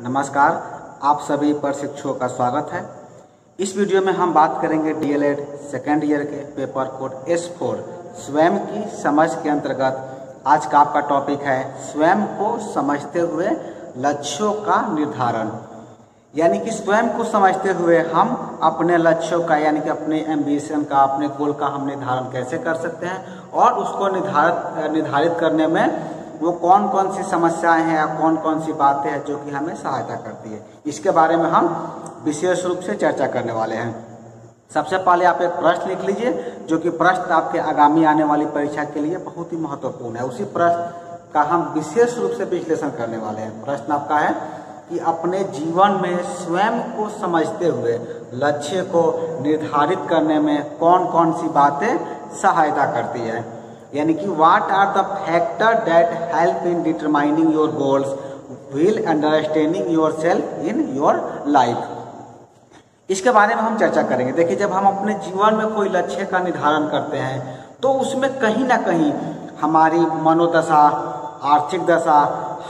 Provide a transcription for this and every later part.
नमस्कार, आप सभी प्रशिक्षुओं का स्वागत है। इस वीडियो में हम बात करेंगे डीएलएड सेकेंड ईयर के पेपर कोड S4 स्वयं की समझ के अंतर्गत आज का आपका टॉपिक है स्वयं को समझते हुए लक्ष्यों का निर्धारण। यानी कि स्वयं को समझते हुए हम अपने लक्ष्यों का यानी कि अपने एम्बिशन का, अपने गोल का हम निर्धारण कैसे कर सकते हैं और उसको निर्धारित करने में वो कौन कौन सी समस्याएं हैं या कौन कौन सी बातें हैं जो कि हमें सहायता करती है, इसके बारे में हम विशेष रूप से चर्चा करने वाले हैं। सबसे पहले आप एक प्रश्न लिख लीजिए जो कि प्रश्न आपके आगामी आने वाली परीक्षा के लिए बहुत ही महत्वपूर्ण है। उसी प्रश्न का हम विशेष रूप से विश्लेषण करने वाले हैं। प्रश्न आपका है कि अपने जीवन में स्वयं को समझते हुए लक्ष्य को निर्धारित करने में कौन कौन सी बातें सहायता करती है। यानी कि what are the factor that help in determining your goals while understanding yourself in your life. इसके बारे में हम चर्चा करेंगे। देखिए, जब हम अपने जीवन में कोई लक्ष्य का निर्धारण करते हैं तो उसमें कहीं ना कहीं हमारी मनोदशा, आर्थिक दशा,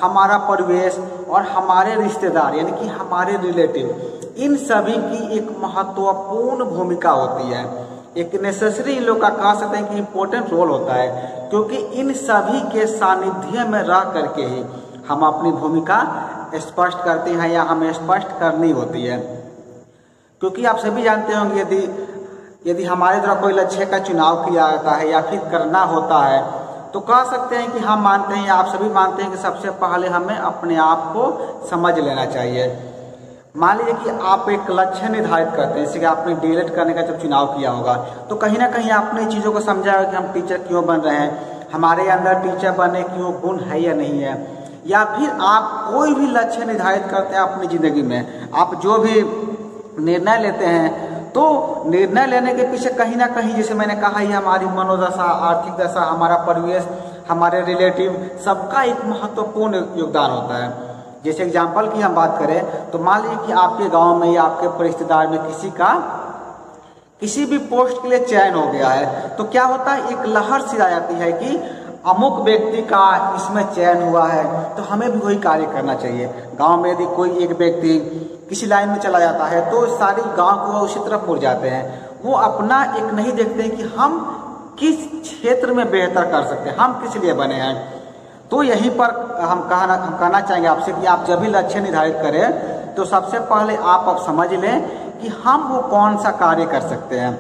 हमारा परिवेश और हमारे रिश्तेदार यानी कि हमारे रिलेटिव, इन सभी की एक महत्वपूर्ण भूमिका होती है। एक नेसेसरी लोग का कह सकते हैं कि इम्पोर्टेंट रोल होता है, क्योंकि इन सभी के सानिध्य में रह करके ही हम अपनी भूमिका स्पष्ट करते हैं या हमें स्पष्ट करनी होती है। क्योंकि आप सभी जानते होंगे यदि हमारे द्वारा कोई लक्ष्य का चुनाव किया जाता है या फिर करना होता है तो कह सकते हैं कि हम मानते हैं या आप सभी मानते हैं कि सबसे पहले हमें अपने आप को समझ लेना चाहिए। मान लीजिए कि आप एक लक्ष्य निर्धारित करते हैं, जैसे कि आपने डीएलएड करने का जब चुनाव किया होगा तो कहीं ना कहीं आपने चीज़ों को समझा होगा कि हम टीचर क्यों बन रहे हैं, हमारे अंदर टीचर बनने क्यों गुण है या नहीं है। या फिर आप कोई भी लक्ष्य निर्धारित करते हैं अपनी ज़िंदगी में, आप जो भी निर्णय लेते हैं तो निर्णय लेने के पीछे कहीं ना कहीं, जैसे मैंने कहा, ये हमारी मनोदशा, आर्थिक दशा, हमारा परिवेश, हमारे रिलेटिव, सबका एक महत्वपूर्ण योगदान होता है। जैसे एग्जाम्पल की हम बात करें तो मान लीजिए कि आपके गांव में या आपके रिश्तेदार में किसी भी पोस्ट के लिए चयन हो गया है तो क्या होता है, एक लहर सी आ जाती है कि अमुक व्यक्ति का इसमें चयन हुआ है तो हमें भी वही कार्य करना चाहिए। गांव में यदि कोई एक व्यक्ति किसी लाइन में चला जाता है तो सारे गांव को उसी तरफ मुड़ जाते हैं। वो अपना एक नहीं देखते हैं कि हम किस क्षेत्र में बेहतर कर सकते हैं, हम किस लिए बने हैं। तो यहीं पर हम कहना चाहेंगे आपसे कि आप जब भी लक्ष्य निर्धारित करें तो सबसे पहले आप समझ लें कि हम वो कौन सा कार्य कर सकते हैं।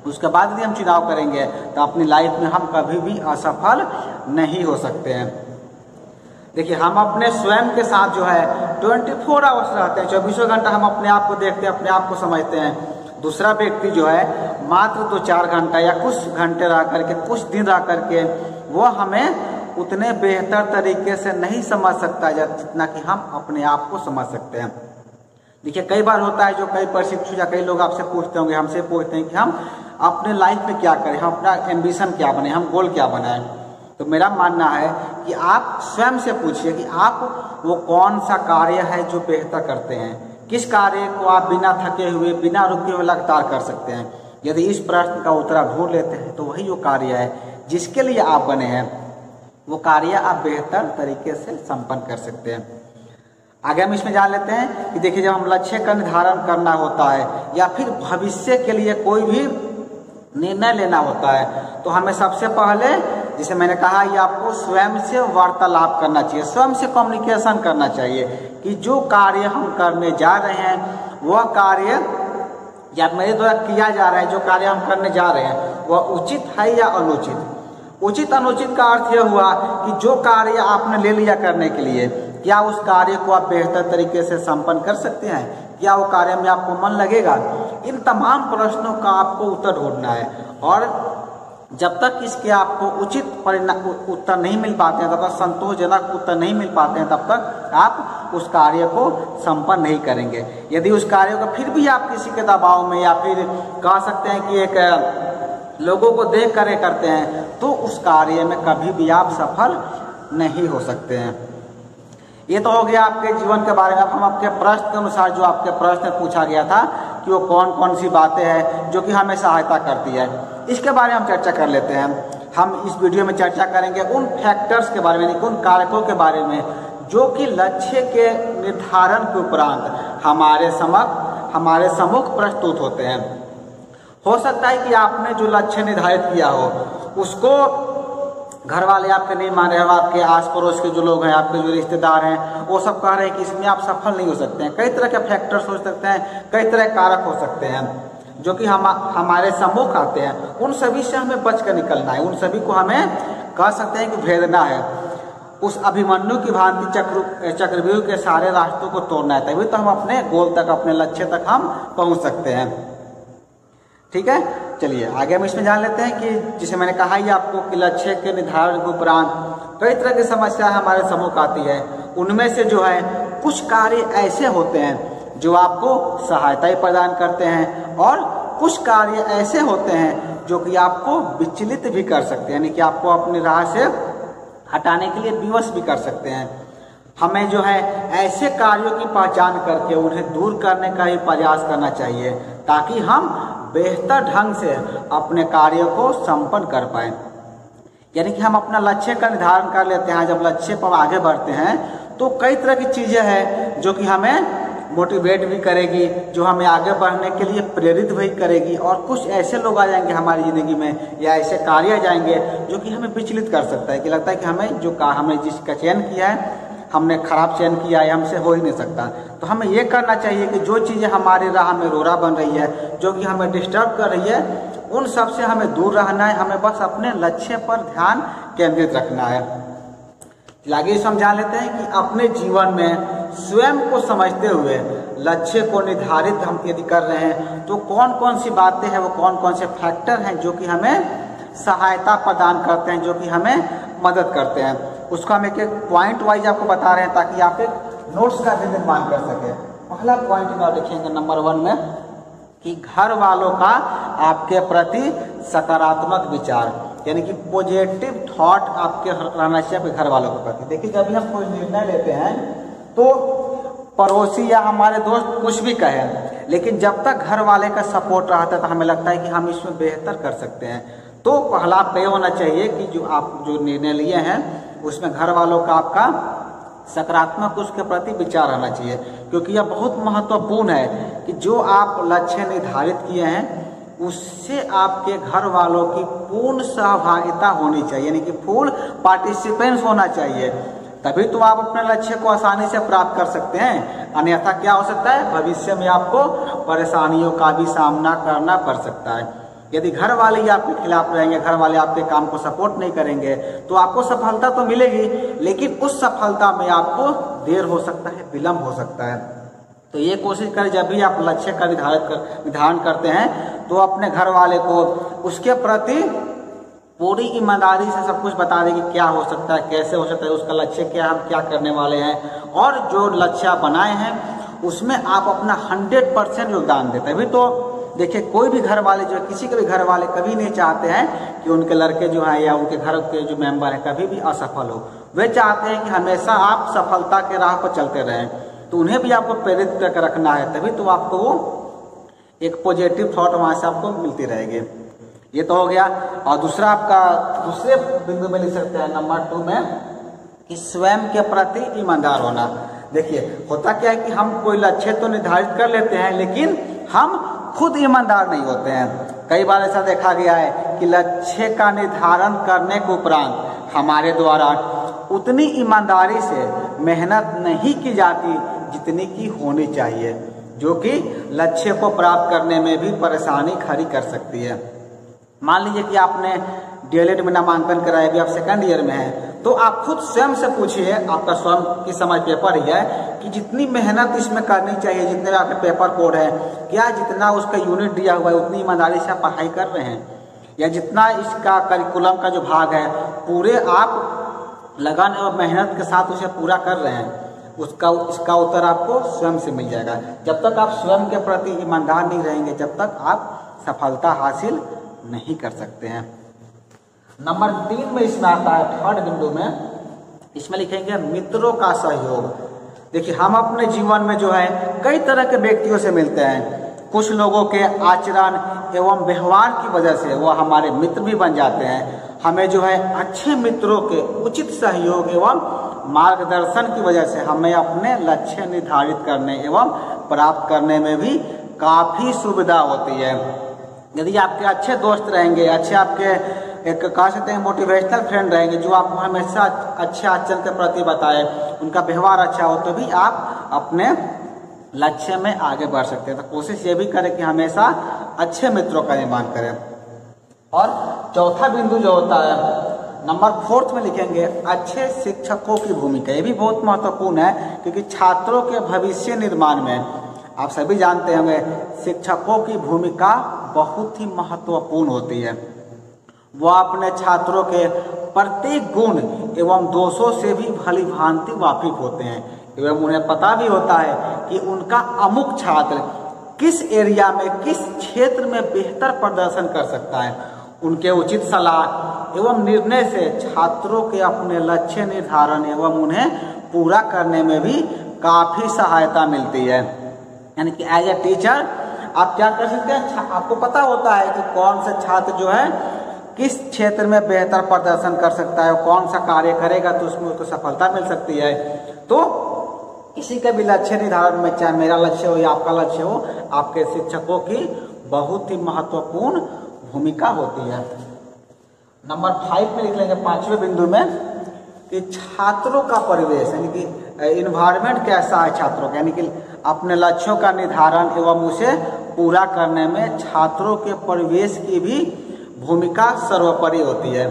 उसके बाद यदि हम चुनाव करेंगे तो अपनी लाइफ में हम कभी भी असफल नहीं हो सकते हैं। देखिए, हम अपने स्वयं के साथ जो है 24 आवर्स रहते हैं, 24 घंटा हम अपने आप को देखते हैं, अपने आप को समझते हैं। दूसरा व्यक्ति जो है मात्र 2-4 घंटा या कुछ घंटे रह करके, कुछ दिन रह करके वो हमें उतने बेहतर तरीके से नहीं समझ सकता जितना कि हम अपने आप को समझ सकते हैं। देखिए, कई बार होता है जो कई प्रशिक्षु या कई लोग आपसे पूछते होंगे, हमसे पूछते हैं कि हम अपने लाइफ में क्या करें, हम अपना एम्बिशन क्या बने, हम गोल क्या बनाएं। तो मेरा मानना है कि आप स्वयं से पूछिए कि आप वो कौन सा कार्य है जो बेहतर करते हैं, किस कार्य को आप बिना थके हुए, बिना रुके हुए लगातार कर सकते हैं। यदि इस प्रश्न का उत्तर आप ढूंढ लेते हैं तो वही वो कार्य है जिसके लिए आप बने हैं, वो कार्य आप बेहतर तरीके से संपन्न कर सकते हैं। आगे हम इसमें जान लेते हैं कि देखिए, जब हम लक्ष्य का निर्धारण करना होता है या फिर भविष्य के लिए कोई भी निर्णय लेना होता है तो हमें सबसे पहले, जैसे मैंने कहा, ये आपको स्वयं से वार्तालाप करना चाहिए, स्वयं से कम्युनिकेशन करना चाहिए कि जो कार्य हम करने जा रहे हैं वह कार्य या मेरे द्वारा किया जा रहा है, जो कार्य हम करने जा रहे हैं वह उचित है या अनुचित। उचित अनुचित का अर्थ यह हुआ कि जो कार्य आपने ले लिया करने के लिए, क्या उस कार्य को आप बेहतर तरीके से संपन्न कर सकते हैं, क्या वो कार्य में आपको मन लगेगा। इन तमाम प्रश्नों का आपको उत्तर ढूंढना है और जब तक इसके आपको उचित उत्तर नहीं मिल पाते हैं, तब तक संतोषजनक उत्तर नहीं मिल पाते हैं, तब तक आप उस कार्य को संपन्न नहीं करेंगे। यदि उस कार्य को फिर भी आप किसी के दबाव में या फिर कह सकते हैं कि एक लोगों को देख कर करते हैं तो उस कार्य में कभी भी आप सफल नहीं हो सकते हैं। ये तो हो गया आपके जीवन के बारे में। अब हम आपके प्रश्न के अनुसार, जो आपके प्रश्न में पूछा गया था कि वो कौन कौन सी बातें हैं जो कि हमें सहायता करती है, इसके बारे में हम चर्चा कर लेते हैं। हम इस वीडियो में चर्चा करेंगे उन फैक्टर्स के बारे में, उन कारकों के बारे में जो कि लक्ष्य के निर्धारण के उपरांत हमारे सम्मुख प्रस्तुत होते हैं। हो सकता है कि आपने जो लक्ष्य निर्धारित किया हो उसको घर वाले आपके नहीं मान रहे हो, आपके आस पड़ोस के जो लोग हैं, आपके जो रिश्तेदार हैं, वो सब कह रहे हैं कि इसमें आप सफल नहीं हो सकते हैं। कई तरह के फैक्टर्स हो सकते हैं, कई तरह के कारक हो सकते हैं जो कि हमारे सम्मुख आते हैं। उन सभी से हमें बच कर निकलना है, उन सभी को हमें कह सकते हैं कि भेदना है। उस अभिमन्यु की भांति चक्रव्यूह के सारे रास्तों को तोड़ना है, तभी तो हम अपने गोल तक, अपने लक्ष्य तक हम पहुंच सकते हैं। ठीक है, चलिए आगे हम इसमें जान लेते हैं कि जिसे मैंने कहा ही आपको कि लक्ष्य के निर्धारण के उपरांत कई तरह की समस्याएं हमारे सम्मुख आती है। उनमें से जो है कुछ कार्य ऐसे होते हैं जो आपको सहायता प्रदान करते हैं और कुछ कार्य ऐसे होते हैं जो कि आपको विचलित भी कर सकते हैं, यानी कि आपको अपनी राह से हटाने के लिए विवश भी कर सकते हैं। हमें जो है ऐसे कार्यों की पहचान करके उन्हें दूर करने का ही प्रयास करना चाहिए ताकि हम बेहतर ढंग से अपने कार्य को संपन्न कर पाए। यानी कि हम अपना लक्ष्य का निर्धारण कर लेते हैं, जब लक्ष्य पर आगे बढ़ते हैं तो कई तरह की चीजें हैं जो कि हमें मोटिवेट भी करेगी, जो हमें आगे बढ़ने के लिए प्रेरित भी करेगी, और कुछ ऐसे लोग आ जाएंगे हमारी ज़िंदगी में या ऐसे कार्य आ जाएंगे जो कि हमें विचलित कर सकता है, कि लगता है कि हमने जिसका चयन किया है हमने खराब चयन किया है, हमसे हो ही नहीं सकता। तो हमें ये करना चाहिए कि जो चीज़ें हमारी राह में रोड़ा बन रही है, जो कि हमें डिस्टर्ब कर रही है, उन सब से हमें दूर रहना है। हमें बस अपने लक्ष्य पर ध्यान केंद्रित रखना है। आगे समझा लेते हैं कि अपने जीवन में स्वयं को समझते हुए लक्ष्य को निर्धारित हम यदि कर रहे हैं तो कौन कौन सी बातें हैं, वो कौन कौन से फैक्टर हैं जो कि हमें सहायता प्रदान करते हैं, जो कि हमें मदद करते हैं, उसको हम एक एक पॉइंट वाइज आपको बता रहे हैं ताकि आप एक नोट्स का भी निर्माण कर सकें। पहला पॉइंट आप लिखेंगे नंबर 1 में कि घर वालों का आपके प्रति सकारात्मक विचार, यानी कि पॉजिटिव थॉट आपके रहना चाहिए आपके घर वालों के प्रति। देखिए, जब भी हम कोई निर्णय लेते हैं तो पड़ोसी या हमारे दोस्त कुछ भी कहें, लेकिन जब तक घर वाले का सपोर्ट रहता है तो हमें लगता है कि हम इसमें बेहतर कर सकते हैं। तो पहला पे होना चाहिए कि जो निर्णय लिए हैं उसमें घर वालों का आपका सकारात्मक उसके प्रति विचार रहना चाहिए, क्योंकि यह बहुत महत्वपूर्ण है कि जो आप लक्ष्य निर्धारित किए हैं उससे आपके घर वालों की पूर्ण सहभागिता होनी चाहिए, यानी कि फुल पार्टिसिपेंस होना चाहिए, तभी तो आप अपने लक्ष्य को आसानी से प्राप्त कर सकते हैं। अन्यथा क्या हो सकता है, भविष्य में आपको परेशानियों का भी सामना करना पड़ सकता है। यदि घर वाले ही आपके खिलाफ रहेंगे, घर वाले आपके काम को सपोर्ट नहीं करेंगे, तो आपको सफलता तो मिलेगी, लेकिन उस सफलता में आपको देर हो सकता है, विलम्ब हो सकता है। तो ये कोशिश करें जब भी आप लक्ष्य का निर्धारण करते हैं तो अपने घर वाले को उसके प्रति पूरी ईमानदारी से सब कुछ बता दें कि क्या हो सकता है, कैसे हो सकता है, उसका लक्ष्य क्या है, हम क्या करने वाले हैं, और जो लक्ष्य आप बनाए हैं उसमें आप अपना 100% योगदान देते हैं। अभी तो देखिए, कोई भी घर वाले जो किसी के भी घर वाले कभी नहीं चाहते हैं कि उनके लड़के जो हैं या उनके घर के जो मेंबर हैं कभी भी असफल हो। वे चाहते हैं कि हमेशा आप सफलता के राह पर चलते रहें, तो उन्हें भी आपको प्रेरित करके रखना है, तभी तो आपको वो एक पॉजिटिव थॉट वहाँ से आपको मिलती रहेगी। ये तो हो गया। और दूसरा आपका दूसरे बिंदु में लिख सकते हैं नंबर 2 में कि स्वयं के प्रति ईमानदार होना। देखिए, होता क्या है कि हम कोई लक्ष्य तो निर्धारित कर लेते हैं लेकिन हम खुद ईमानदार नहीं होते हैं। कई बार ऐसा देखा गया है कि लक्ष्य का निर्धारण करने के उपरांत हमारे द्वारा उतनी ईमानदारी से मेहनत नहीं की जाती जितनी की होनी चाहिए, जो कि लक्ष्य को प्राप्त करने में भी परेशानी खड़ी कर सकती है। मान लीजिए कि आपने डीएलएड में नामांकन कराया, अभी आप सेकंड ईयर में हैं, तो आप खुद स्वयं से पूछिए, आपका स्वयं की समझ पेपर ही है कि जितनी मेहनत इसमें करनी चाहिए, जितने आपके पेपर कोड है, क्या जितना उसका यूनिट दिया हुआ है उतनी ईमानदारी से आप पढ़ाई कर रहे हैं, या जितना इसका करिकुलम का जो भाग है पूरे आप लगन और मेहनत के साथ उसे पूरा कर रहे हैं, इसका उत्तर आपको स्वयं से मिल जाएगा। जब तक आप स्वयं के प्रति ईमानदार नहीं रहेंगे, जब तक आप सफलता हासिल नहीं कर सकते हैं। नंबर 3 में इसमें आता है, थर्ड बिंदु में इसमें लिखेंगे मित्रों का सहयोग। देखिए, हम अपने जीवन में जो है कई तरह के व्यक्तियों से मिलते हैं। कुछ लोगों के आचरण एवं व्यवहार की वजह से वो हमारे मित्र भी बन जाते हैं। हमें जो है अच्छे मित्रों के उचित सहयोग एवं मार्गदर्शन की वजह से हमें अपने लक्ष्य निर्धारित करने एवं प्राप्त करने में भी काफ़ी सुविधा होती है। यदि आपके अच्छे दोस्त रहेंगे, अच्छे आपके एक कह सकते हैं मोटिवेशनल फ्रेंड रहेंगे, जो आपको हमेशा अच्छे आचरण के प्रति बताए, उनका व्यवहार अच्छा हो, तो भी आप अपने लक्ष्य में आगे बढ़ सकते हैं। तो कोशिश ये भी करें कि हमेशा अच्छे मित्रों का निर्माण करें। और चौथा बिंदु जो होता है नंबर 4 में लिखेंगे अच्छे शिक्षकों की भूमिका। ये भी बहुत महत्वपूर्ण है, क्योंकि छात्रों के भविष्य निर्माण में आप सभी जानते होंगे शिक्षकों की भूमिका बहुत ही महत्वपूर्ण होती है। वो अपने छात्रों के प्रत्येक गुण एवं दोषों से भी भली भांति वाकिफ होते हैं एवं उन्हें पता भी होता है कि उनका अमुक छात्र किस एरिया में, किस क्षेत्र में बेहतर प्रदर्शन कर सकता है। उनके उचित सलाह एवं निर्णय से छात्रों के अपने लक्ष्य निर्धारण एवं उन्हें पूरा करने में भी काफ़ी सहायता मिलती है। यानी कि एज ए टीचर आप क्या कर सकते हैं, आपको पता होता है कि कौन सा छात्र जो है किस क्षेत्र में बेहतर प्रदर्शन कर सकता है, कौन सा कार्य करेगा तो उसमें उसको सफलता मिल सकती है। तो किसी का भी लक्ष्य निर्धारण में, चाहे मेरा लक्ष्य हो या आपका लक्ष्य हो, आपके शिक्षकों की बहुत ही महत्वपूर्ण भूमिका होती है। नंबर 5 में लिख लेंगे 5वें बिंदु में कि छात्रों का परिवेश, यानी कि इन्वायरमेंट कैसा है छात्रों का, यानी कि अपने लक्ष्यों का निर्धारण एवं उसे पूरा करने में छात्रों के परिवेश की भी भूमिका सर्वोपरि होती है।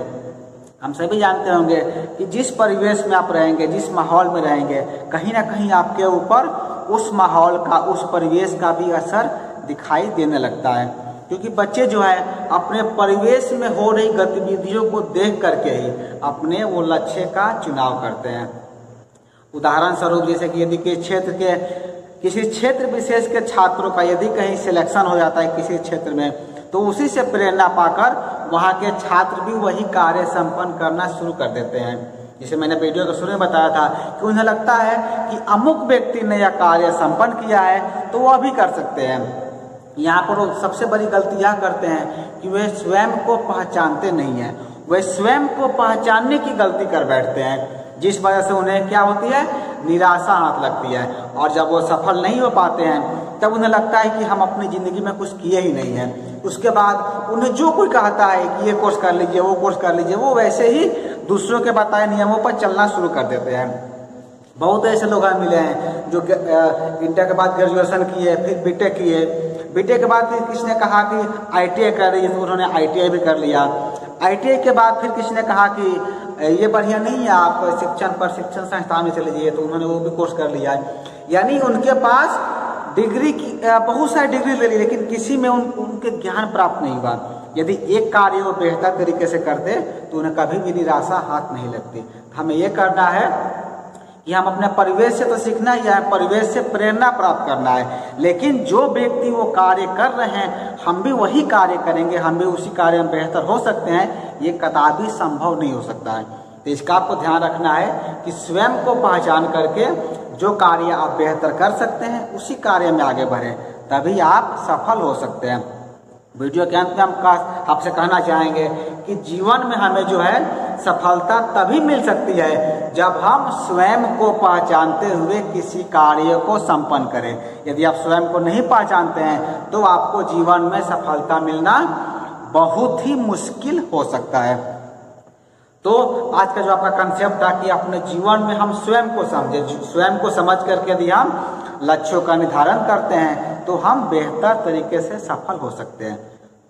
हम सभी जानते होंगे कि जिस परिवेश में आप रहेंगे, जिस माहौल में रहेंगे, कहीं ना कहीं आपके ऊपर उस माहौल का, उस परिवेश का भी असर दिखाई देने लगता है। क्योंकि बच्चे जो है अपने परिवेश में हो रही गतिविधियों को देख करके ही अपने वो लक्ष्य का चुनाव करते हैं। उदाहरण स्वरूप जैसे कि यदि किसी क्षेत्र विशेष के छात्रों का यदि कहीं सिलेक्शन हो जाता है किसी क्षेत्र में, तो उसी से प्रेरणा पाकर वहाँ के छात्र भी वही कार्य संपन्न करना शुरू कर देते हैं। जैसे मैंने वीडियो के शुरू में बताया था कि उन्हें लगता है कि अमुक व्यक्ति ने यह कार्य संपन्न किया है तो वह भी कर सकते हैं। यहाँ पर वो सबसे बड़ी गलती यह करते हैं कि वे स्वयं को पहचानते नहीं हैं, वे स्वयं को पहचानने की गलती कर बैठते हैं, जिस वजह से उन्हें क्या होती है, निराशा हाथ लगती है। और जब वो सफल नहीं हो पाते हैं तब उन्हें लगता है कि हम अपनी ज़िंदगी में कुछ किए ही नहीं हैं। उसके बाद उन्हें जो कोई कहता है कि ये कोर्स कर लीजिए, वो कोर्स कर लीजिए, वो वैसे ही दूसरों के बताए नियमों पर चलना शुरू कर देते हैं। बहुत ऐसे लोग हमें मिले हैं जो इंटर के बाद ग्रेजुएशन किए, फिर बीटेक किए, बीटेक के बाद फिर किसी ने कहा कि ITI कर रही है तो उन्होंने ITI भी कर लिया। ITI के बाद फिर किसी ने कहा कि ये बढ़िया नहीं है, आप प्रशिक्षण संस्थान में चले जाइए, तो उन्होंने वो भी कोर्स कर लिया। यानी उनके पास डिग्री की बहुत सारी डिग्री ले ली, लेकिन किसी में उनके ज्ञान प्राप्त नहीं हुआ। यदि एक कार्य वो बेहतर तरीके से करते तो उन्हें कभी भी निराशा हाथ नहीं लगती। हमें ये करना है कि हम अपने परिवेश से तो सीखना ही है, परिवेश से प्रेरणा प्राप्त करना है, लेकिन जो व्यक्ति वो कार्य कर रहे हैं हम भी वही कार्य करेंगे, हम भी उसी कार्य में बेहतर हो सकते हैं, ये कदापि संभव नहीं हो सकता है। तो इसका आपको ध्यान रखना है कि स्वयं को पहचान करके जो कार्य आप बेहतर कर सकते हैं उसी कार्य में आगे बढ़ें, तभी आप सफल हो सकते हैं। वीडियो के अंत में हम आपसे कहना चाहेंगे कि जीवन में हमें जो है सफलता तभी मिल सकती है जब हम स्वयं को पहचानते हुए किसी कार्य को संपन्न करें। यदि आप स्वयं को नहीं पहचानते हैं तो आपको जीवन में सफलता मिलना बहुत ही मुश्किल हो सकता है। तो आज का जो आपका कंसेप्ट था कि अपने जीवन में हम स्वयं को समझें, स्वयं को समझ करके यदि हम लक्ष्यों का निर्धारण करते हैं तो हम बेहतर तरीके से सफल हो सकते हैं।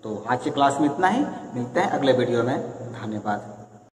तो आज की क्लास में इतना ही, मिलते हैं अगले वीडियो में। धन्यवाद।